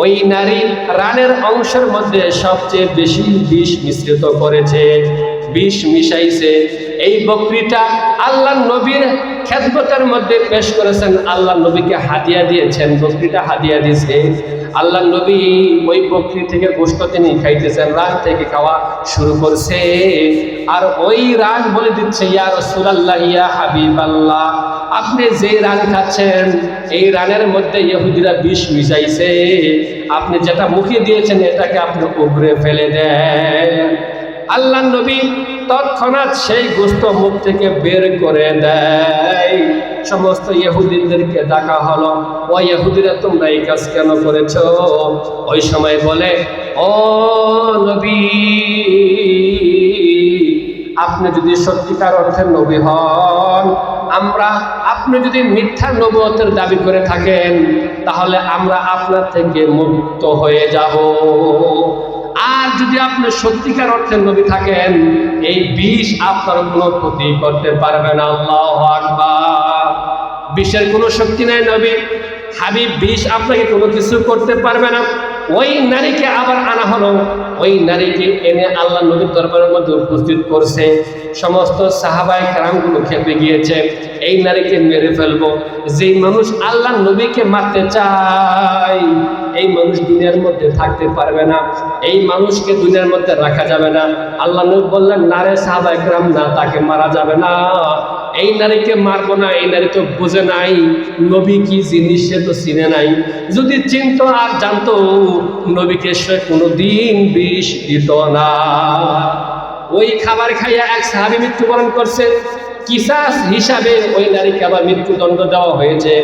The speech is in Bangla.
ওই নারী রানের অংশের মধ্যে সবচেয়ে বেশি বিষ মিশ্রিত করেছে, বিষ মিশাইছে। এই বকরিটা আল্লাহ নবীর খেদমতের মধ্যে পেশ করেছেন, আল্লাহ নবীকে হাদিয়া দিয়েছেন, বকরিটা হাদিয়া দিয়েছে। আল্লাহ নবী ওই বকরি থেকে গোশত তিনি খাইতেছেন, রান থেকে খাওয়া শুরু করছে। আর ওই রান বলে দিচ্ছে, ইয়া রাসূলুল্লাহ, ইয়া হাবিবাল্লাহ, আপনি যে রান খাচ্ছেন এই রানের মধ্যে ইহুদিরা বিষ মিশাইছে, আপনি যেটা মুখে দিয়েছেন এটাকে আপনি উগরে ফেলে দেন। আল্লাহ নবী তৎক্ষণাৎ সেই গোশত মুখ থেকে বের করে দেয়। সমস্ত ইহুদিদেরকে ডাকা হলো, ও ইহুদিরা, তোমরা এই কাজ কেন করেছ? ওই সময় বলে, ও নবী, আপনি যদি সত্যিকার অর্থের নবী হন, আপনি যদি মিথ্যা নবুয়তের দাবি করে থাকেন, তাহলে আমরা আপনার থেকে মুক্ত হয়ে যাব। আর যদি আপনি সত্যিকার অর্থের নবী থাকেন, এই বিষ আপনার কোনো ক্ষতি করতে পারবে না। আল্লাহু আকবার। বিষের কোনো শক্তি নাই নবী হাবিব, বিষ আপনাকে কোনো কিছু করতে পারবে না। ওই নারীকে আবার আনা হলো, ওই নারীকে এনে আল্লাহ নবীর দরবারের মধ্যে উপস্থিত করছে। সমস্ত সাহাবায়ে কেরামগুলো খেপে গিয়েছে, এই নারীকে মেরে ফেলবো। যেই মানুষ আল্লাহ নবীকে মারতে চায়, এই মানুষ দুনিয়ার মধ্যে থাকতে পারবে না, এই মানুষকে দুনিয়ার মধ্যে রাখা যাবে না। আল্লাহ নবী বললেন, না রে সাহাবায়ে কেরাম, না, তাকে মারা যাবে না, এই নারীকে মারবো না। এই নারী তো বুঝে নাই নবী কি জিনিস, সে তো চিনে নাই। যদি চিনতো আর জানতো, নবীকে সে কোনোদিন বিষ দিত না। ওই খাবার খাইয়া এক সাহাবী মৃত্যুবরণ করছে, কিসাস হিসাবে ওই নারীকে আবার মৃত্যুদণ্ড দেওয়া হয়েছে।